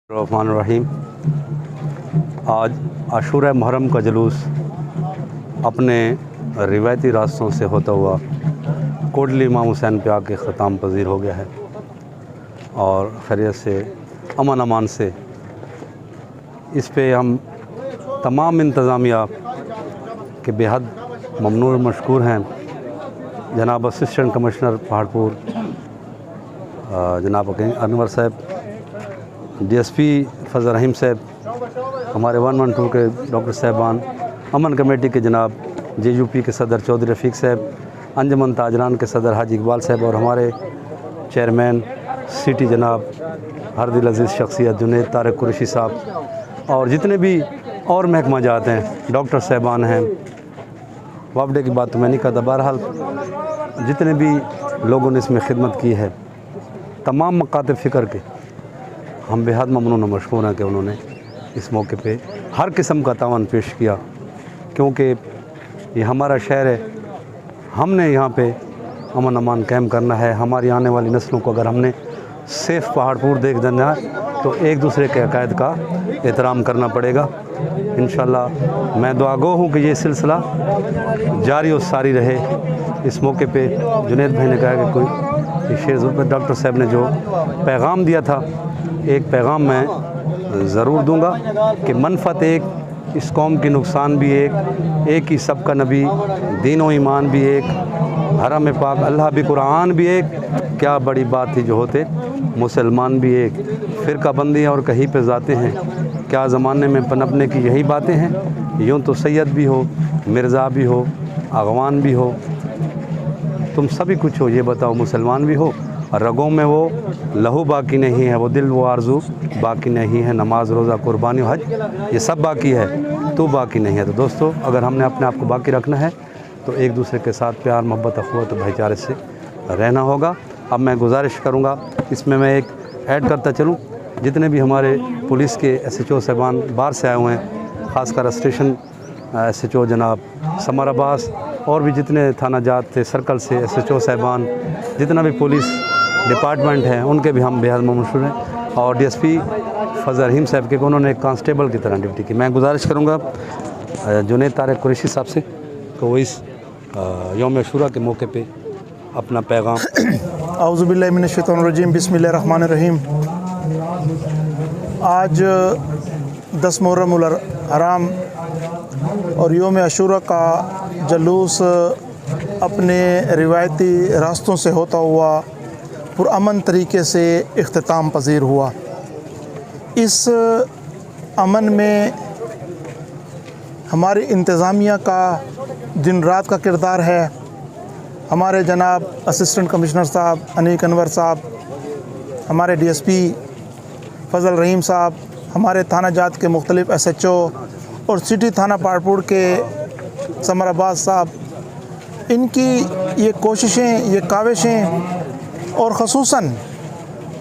रहमान रहीम। आज आशूरा मुहर्रम का जुलूस अपने रिवायती रास्तों से होता हुआ कोटली इमाम हुसैन पे आके ख़त्म पजीर हो गया है और खैरियत से अमन अमान से इस पे हम तमाम इंतज़ामिया के बेहद ममनून मशकूर हैं। जनाब असिस्टेंट कमिश्नर पहाड़पुर जनाब अनवर साहब, DSP फजल रहीम साहब, हमारे 112 के डॉक्टर साहबान, अमन कमेटी के जनाब JUP के सदर चौधरी रफ़ीक साहब, अंजमन ताजरान के सदर हाजी इकबाल साहब और हमारे चेयरमैन सिटी जनाब हरदिल अजीज़ शख्सियत जुनैद तारिक कुरैशी साहब और जितने भी और महकमा जात हैं, डॉक्टर साहबान हैं। वापडे की बात तो मैं नहीं करता, बहरहाल जितने भी लोगों ने इसमें खिदमत की है, तमाम मकातब फ़िक्र के हम बेहद ममनून और मशकूर हैं कि उन्होंने इस मौके पे हर किस्म का तावन पेश किया, क्योंकि ये हमारा शहर है। हमने यहाँ पे अमन अमान कायम करना है। हमारी आने वाली नस्लों को अगर हमने सेफ़ पहाड़पुर देख देना है तो एक दूसरे के अकायद का एहतराम करना पड़ेगा। इंशाअल्लाह मैं दुआगो हूँ कि ये सिलसिला जारी और सारी रहे। इस मौके पे जुनैद भाई ने कहा कि कोई शेर डॉक्टर साहब ने जो पैगाम दिया था, एक पैगाम मैं ज़रूर दूंगा कि मनफत एक, इस कौम की नुकसान भी एक ही सबका नबी, दीन व ईमान भी एक, हरम पाक अल्लाह भी, कुरान भी एक, क्या बड़ी बात थी जो होते मुसलमान भी एक। फ़िरका बंदियाँ और कहीं पे जाते हैं, क्या ज़माने में पनपने की यही बातें हैं। यूँ तो सैयद भी हो, मिर्ज़ा भी हो, अगवान भी हो, तुम सभी कुछ हो, ये बताओ मुसलमान भी हो। रगों में वो लहू बाकी नहीं है, वो दिल वो आरज़ू बाकी नहीं है, नमाज रोज़ा कुर्बानी हज ये सब बाकी है, तो बाकी नहीं है। तो दोस्तों, अगर हमने अपने आप को बाकी रखना है तो एक दूसरे के साथ प्यार मोहब्बत अख़ुवत भाईचारे से रहना होगा। अब मैं गुजारिश करूँगा, इसमें मैं एक ऐड करता चलूँ, जितने भी हमारे पुलिस के SHO साहबान बाहर से आए हुए हैं, ख़ासकर स्टेशन SHO जनाब समर अब्बास और भी जितने थाना जात थे सर्कल से SHO साहबान, जितना भी पुलिस डिपार्टमेंट है, उनके भी हम बेहद मशहूर हैं। और DSP फजल रहीम साहब के, उन्होंने एक कांस्टेबल की तरह ड्यूटी की। मैं गुजारिश करूँगा जुनैद तारिक कुरैशी साहब से कि वो इस यौम आशूरा के मौके पे अपना पैगाम। औज़ु बिल्लाहि मिनश शैतानिर रजीम, बिस्मिल्लाहिर रहमानिर रहीम। आज 10 मुहर्रम उल हराम और यौम आशूरा का जुलूस अपने रिवायती रास्तों से होता हुआ पुरअमन तरीके से इख्तिताम पज़ीर हुआ। इस अमन में हमारी इंतज़ामिया का दिन रात का किरदार है। हमारे जनाब असिस्टेंट कमिश्नर साहब अनीक अनवर साहब, हमारे DSP फजल रहीम साहब, हमारे थाना जात के मुख्तलिफ़ SHO और सिटी थाना पहाड़पुर के समर अब्बास साहब, इनकी ये कोशिशें, ये काविशें और ख़ुसूसन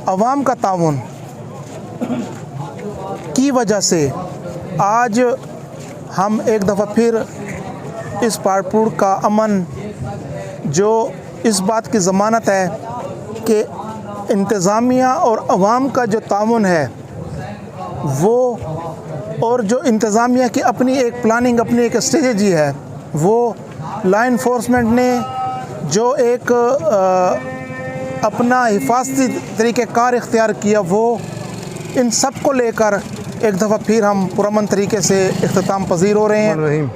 अवाम का ताउन की वजह से आज हम एक दफ़ा फिर इस पहाड़पुर का अमन, जो इस बात की ज़मानत है कि इंतज़ामिया और अवाम का जो ताउन है वो, और जो इंतज़ामिया की अपनी एक प्लानिंग, अपनी एक स्ट्रेटजी है, वो लॉ इन्फोर्समेंट ने जो एक अपना हिफाजती तरीक़ेकार इख्तियार किया, वो इन सब को लेकर एक दफ़ा फिर हम पुरअमन तरीके से इख्तिताम पज़ीर हो रहे हैं।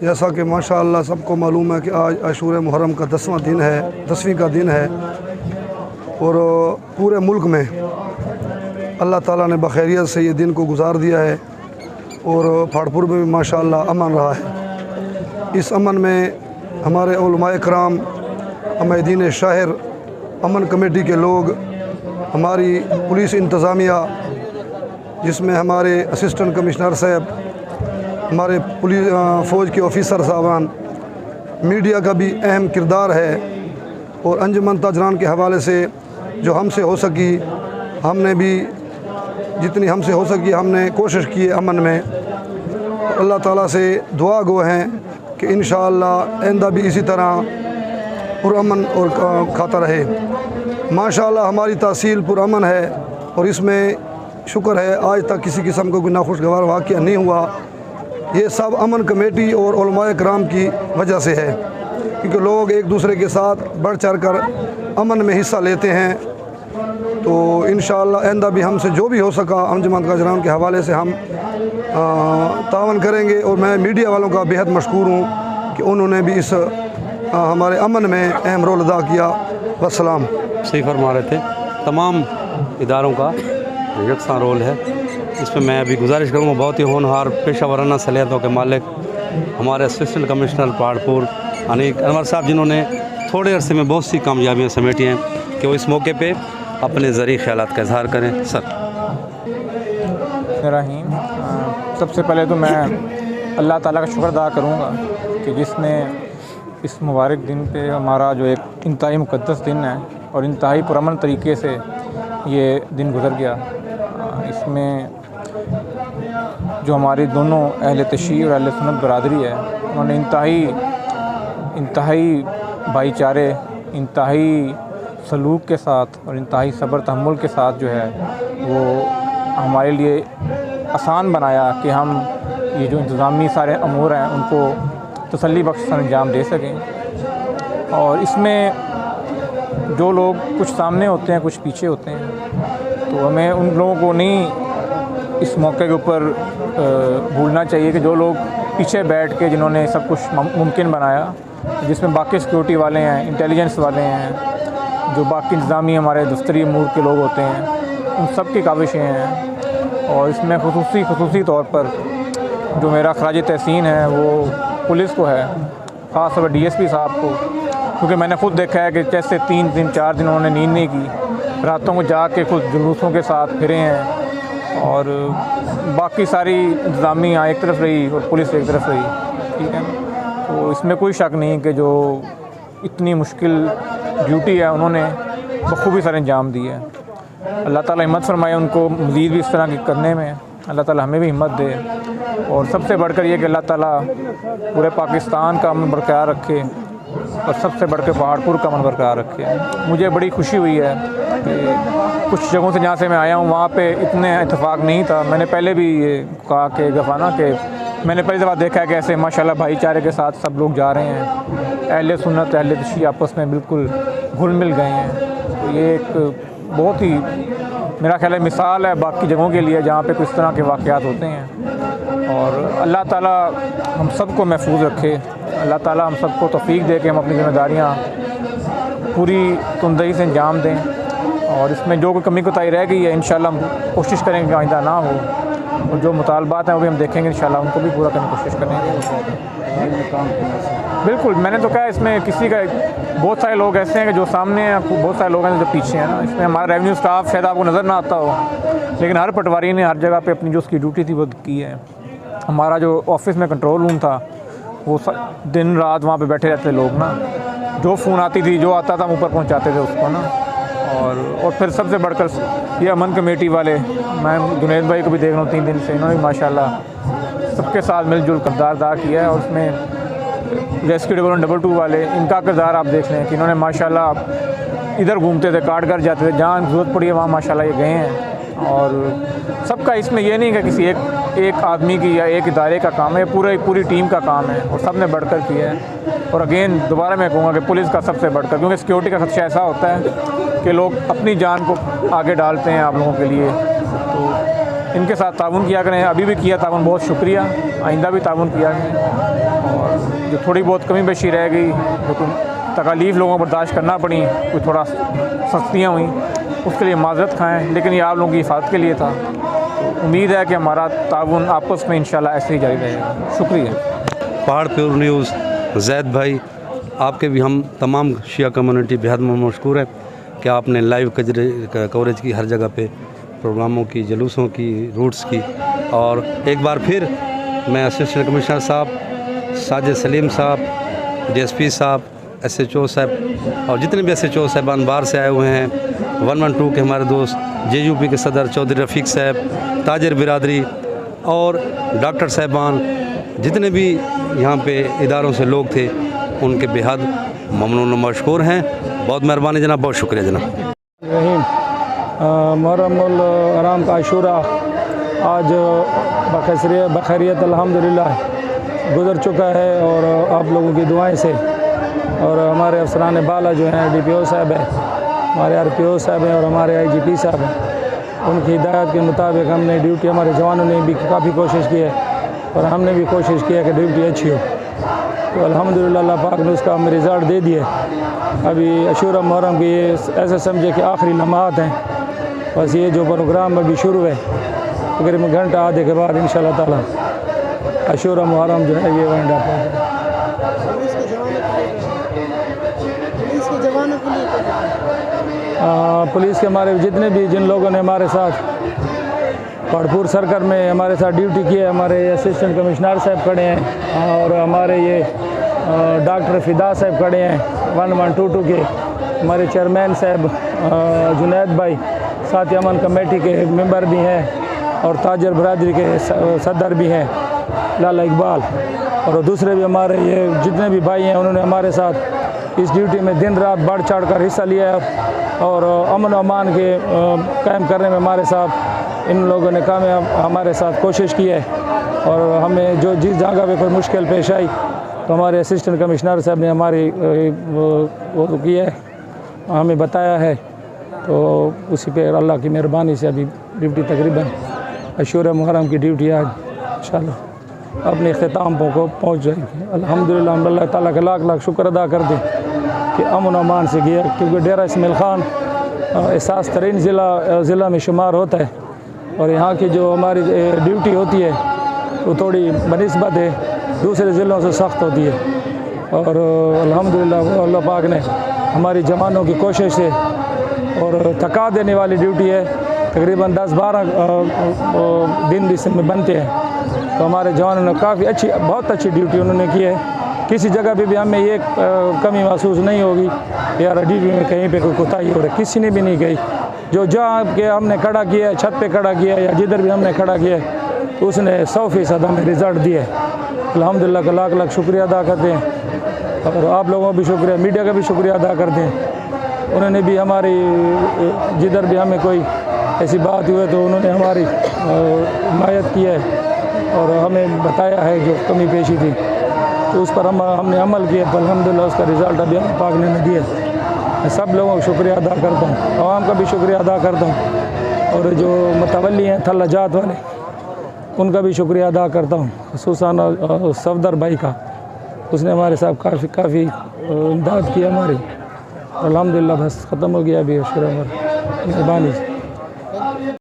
जैसा कि माशाअल्लाह सबको मालूम है कि आज आशूरा मुहर्रम का 10वां दिन है, 10वीं का दिन है और पूरे मुल्क में अल्लाह ताला ने बखैरियत से ये दिन को गुजार दिया है और पहाड़पुर में भी माशाअल्लाह अमन रहा है। इस अमन में हमारे उलमाए कराम, अमीदीन शहर, अमन कमेटी के लोग, हमारी पुलिस इंतज़ामिया जिसमें हमारे असिस्टेंट कमिश्नर साहब, हमारे पुलिस फ़ौज के ऑफिसर साहबान, मीडिया का भी अहम किरदार है और अंजमन ताजरान के हवाले से जो हमसे हो सकी, हमने भी जितनी हमसे हो सकी हमने कोशिश की है अमन में। अल्लाह ताला से दुआ गो हैं कि इंशाअल्लाह आइंदा भी इसी तरह पुरअमन और खाता रहे। माशाअल्लाह हमारी तहसील पुरअमन है और इसमें शुक्र है आज तक किसी किस्म का कोई नाखुशगवार वाक़या नहीं हुआ। ये सब अमन कमेटी और उलमाए कराम की वजह से है, क्योंकि लोग एक दूसरे के साथ बढ़ चढ़ कर अमन में हिस्सा लेते हैं। तो इंशाअल्लाह आइंदा भी हमसे जो भी हो सका अंजुमन काजरान के हवाले से हम तावन करेंगे। और मैं मीडिया वालों का बेहद मशकूर हूँ कि उन्होंने भी इस हमारे अमन में अहम रोल अदा किया। वस्सलाम। सही फरमा रहे थे, तमाम इदारों का यकसा रोल है। इसमें मैं अभी गुजारिश करूँगा, बहुत ही होनहार पेशा वराना सलाहियतों के मालिक हमारे असिस्टेंट कमिश्नर पहाड़पुर अनीक अनवर साहब, जिन्होंने थोड़े अरसे में बहुत सी कामयाबियाँ समेटी हैं, कि वो इस मौके पे अपने ज़रिए ख़यालात का इजहार करें। सर रहीम, सबसे पहले तो मैं अल्लाह ताला का शुक्र अदा करूँगा कि जिसने इस मुबारक दिन पे हमारा जो एक इंतहाई मुक़द्दस दिन है और इंतहाई पुरअमन तरीके से ये दिन गुज़र गया। इसमें जो हमारी दोनों अहले तशय्युअ और अहले सुन्नत बरादरी है, उन्होंने इंतहाई भाईचारे, इंतहाई सलूक के साथ और इंतहाई सब्र तहम्मुल के साथ जो है वो हमारे लिए आसान बनाया कि हम ये जो इंतज़ामी सारे अमूर हैं उनको तसल्ली बख्श अंजाम दे सकें। और इसमें जो लोग कुछ सामने होते हैं, कुछ पीछे होते हैं, तो हमें उन लोगों को नहीं इस मौके के ऊपर भूलना चाहिए कि जो लोग पीछे बैठ के जिन्होंने सब कुछ मुमकिन बनाया, जिसमें बाकी सिक्योरिटी वाले हैं, इंटेलिजेंस वाले हैं, जो बाकी इंतज़ामी हमारे दफ्तरी अमूर के लोग होते हैं, उन सब की काविशें हैं। और इसमें खुसूसी तौर पर जो मेरा खराज तहसीन है वो पुलिस को है, ख़ास तौर पर DSP साहब को, क्योंकि मैंने ख़ुद देखा है कि जैसे 3 दिन 4 दिन उन्होंने नींद नहीं की, रातों को जाके खुद जुलूसों के साथ फिरे हैं। और बाकी सारी इंतज़ामिया एक तरफ रही और पुलिस एक तरफ रही, ठीक है। तो इसमें कोई शक नहीं कि जो इतनी मुश्किल ड्यूटी है उन्होंने बखूबी सर अंजाम दी है। अल्लाह ताला हिम्मत फरमाए उनको मज़ीद भी इस तरह की करने में, अल्लाह ताला हमें भी हिम्मत दे। और सबसे बढ़कर ये कि अल्लाह ताला पूरे पाकिस्तान का अमन बरकरार रखे और सबसे बढ़कर पहाड़पुर का अमन बरकरार रखे। मुझे बड़ी खुशी हुई है कि कुछ जगहों से जहाँ से मैं आया हूँ वहाँ पे इतने इत्तेफाक नहीं था। मैंने पहले भी ये कहा कि गफाना के मैंने पहली दफ़ा देखा है कि ऐसे माशाल्लाह भाईचारे के साथ सब लोग जा रहे हैं, अहले सुन्नत अहले तशय्युअ आपस में बिल्कुल घुल मिल गए हैं। तो ये एक बहुत ही मेरा ख्याल है मिसाल है बाकी जगहों के लिए जहाँ पे कुछ तरह के वाक़यात होते हैं। और अल्लाह ताला हम सबको महफूज रखे, अल्लाह ताला हम सबको तौफ़ीक़ दे के हम अपनी ज़िम्मेदारियाँ पूरी तुंदगी से अंजाम दें। और इसमें जो कोई कमी कोताही रह गई है इंशाअल्लाह हम कोशिश करेंगे कि आइंदा ना हो, और जो मुतालबात हैं वो भी हम देखेंगे इंशाअल्लाह, उनको भी पूरा करने की कोशिश करेंगे। बिल्कुल, मैंने तो कहा इसमें किसी का बहुत सारे लोग ऐसे हैं कि जो सामने हैं, बहुत सारे लोग हैं जो पीछे हैं ना। इसमें हमारा रेवेन्यू स्टाफ शायद आपको नज़र ना आता हो, लेकिन हर पटवारी ने हर जगह पे अपनी जो उसकी ड्यूटी थी वो की है। हमारा जो ऑफिस में कंट्रोल रूम था वो दिन रात वहाँ पे बैठे रहते लोग ना, जो फ़ोन आती थी जो आता था हम ऊपर पहुँचाते थे उसको ना। और फिर सबसे बढ़कर ये अमन कमेटी वाले, मैं जुनैद भाई को भी देख रहा हूँ 3 दिन से, इन्होंने माशाल्लाह सबके साथ मिलजुल किरदार अदा किया है। और उसमें रेस्क्यू डिवीज़न 22 वाले, इनका किरदार आप देख लें कि इन्होंने माशाल्लाह इधर घूमते थे, काट कर जाते थे, जहाँ ज़रूरत पड़ी है वहाँ माशाल्लाह ये गए हैं। और सबका इसमें ये नहीं कि किसी एक आदमी की या एक इदारे का काम है, पूरी टीम का काम है और सब ने बढ़कर किया है। और अगेन दोबारा मैं कहूँगा कि पुलिस का सबसे बढ़कर, क्योंकि सिक्योरिटी का खदशा ऐसा होता है कि लोग अपनी जान को आगे डालते हैं आप लोगों के लिए, तो इनके साथ ताउन किया करें। अभी भी किया ताउन, बहुत शुक्रिया, आइंदा भी ताउन किया करें। और जो थोड़ी बहुत कमी पेशी रह गई, जो तकालीफ लोगों को बर्दाश्त करना पड़ी, कोई थोड़ा सख्तियाँ हुई, उसके लिए माज़रत खाएँ, लेकिन ये आप लोगों की हिफाजत के लिए था। तो उम्मीद है कि हमारा ताउन आपस में इंशाल्लाह ऐसे ही जारी रहेगा। शुक्रिया। पहाड़पुर न्यूज़ ज़ैद भाई, आपके भी हम तमाम शिया कम्युनिटी बेहद मशकूर है कि आपने लाइव कवरेज की हर जगह पे, प्रोग्रामों की, जुलूसों की, रूट्स की। और एक बार फिर मैं असिस्टेंट कमिश्नर साहब, साजिद सलीम साहब, DSP साहब, SHO साहब और जितने भी SHO साहबान बाहर से आए हुए हैं, 112 के हमारे दोस्त, JUP के सदर चौधरी रफ़ीक साहब, ताजर बिरादरी और डॉक्टर साहबान, जितने भी यहाँ पे इदारों से लोग थे, उनके बेहद ममनून मशकूर हैं। बहुत मेहरबानी जनाब, बहुत शुक्रिया जनाब। मुहर्रमुल हराम का आशूरा आज बखैरियत अल्हम्दुलिल्लाह गुज़र चुका है, और आप लोगों की दुआएं से और हमारे अफसरान बाला जो हैं, DPO साहब है, हमारे RPO साहब हैं और हमारे IGP साहब हैं, उनकी हिदायत के मुताबिक हमने ड्यूटी, हमारे जवानों ने भी काफ़ी कोशिश की है और हमने भी कोशिश किया कि ड्यूटी अच्छी हो। तो अल्हम्दुलिल्लाह अल्लाह पाक ने उसका हमें रिज़ल्ट दे दिए। अभी अशूरा मुहर्रम की ये ऐसे समझे कि आखिरी लम्हात हैं, बस ये जो प्रोग्राम अभी शुरू है तकरीबन घंटा आधे के बाद इंशाअल्लाह ताला अशूरा मुहर्रम जो है ये वाइंड अप हो जाएगा। पुलिस के हमारे जितने भी जिन लोगों ने हमारे साथ पड़पुर सर्कल में हमारे साथ ड्यूटी की है, हमारे असिस्टेंट कमिश्नर साहब खड़े हैं और हमारे ये डॉक्टर फ़िदा साहब खड़े हैं 1122 के, हमारे चेयरमैन साहब जुनैद भाई, साथ ही अमन कमेटी के मेंबर भी हैं और ताजर बरादरी के सदर भी हैं लाला इकबाल, और दूसरे भी हमारे ये जितने भी भाई हैं उन्होंने हमारे साथ इस ड्यूटी में दिन रात बढ़ चढ़ कर हिस्सा लिया है और अमन अमान के कायम करने में हमारे साथ इन लोगों ने कामयाब हमारे साथ कोशिश की है। और हमें जो जिस जगह पे कोई मुश्किल पेश आई तो हमारे असिस्टेंट कमिश्नर साहब ने हमारी वो किया है, हमें बताया है, तो उसी पे अल्लाह की मेहरबानी से अभी ड्यूटी तकरीबन अशूरा मुहर्रम की ड्यूटी आज इंशाअल्लाह अपने अख्ताम को पहुँच जाएगी। अल्हम्दुलिल्लाह हम अल्लाह ताला का लाख लाख शुक्र अदा कर दें कि अमन अमान से गया, क्योंकि डेरा इस्माइल ख़ान एहसास तरीन ज़िला में शुमार होता है और यहाँ की जो हमारी ड्यूटी होती है वो थोड़ी बनिस्बत है दूसरे ज़िलों से सख्त होती है, और अल्हम्दुलिल्लाह अल्लाह पाक ने हमारी जवानों की कोशिश से और थका देने वाली ड्यूटी है, तकरीबन 10-12 दिन इसमें बनते हैं, तो हमारे जवानों ने काफ़ी अच्छी बहुत अच्छी ड्यूटी उन्होंने की है। किसी जगह पे भी हमें ये कमी महसूस नहीं होगी यार ड्यूटी में कहीं पे कोई कोताही हो रही, किसी ने भी नहीं कही। जो जहाँ के हमने खड़ा किया है, छत पे खड़ा किया है या जिधर भी हमने खड़ा किया है, तो उसने 100% हमें रिज़ल्ट दिया है। अल्हम्दुलिल्लाह का लाख लाख शुक्रिया अदा करते हैं और आप लोगों का भी शुक्रिया, मीडिया का भी शुक्रिया अदा करते हैं। उन्होंने भी हमारी जिधर भी हमें कोई ऐसी बात हुई तो उन्होंने हमारी हिमायत की है और हमें बताया है जो कमी पेशी थी, तो उस पर हमने अमल किया, तो अल्हम्दुलिल्लाह उसका रिज़ल्ट अभी अल्लाह पाक ने हमें दिया। मैं सब लोगों का शुक्रिया अदा करता हूँ, आवाम का भी शुक्रिया अदा करता हूँ, और जो मुतवल्ली हैं थल्ला जात वाले उनका भी शुक्रिया अदा करता हूँ, खुसूसन सफदर भाई का, उसने हमारे साथ काफ़ी इमदाद की हमारी। अल्हम्दुलिल्लाह बस ख़त्म हो गया अभी शुरू मेहरबानी।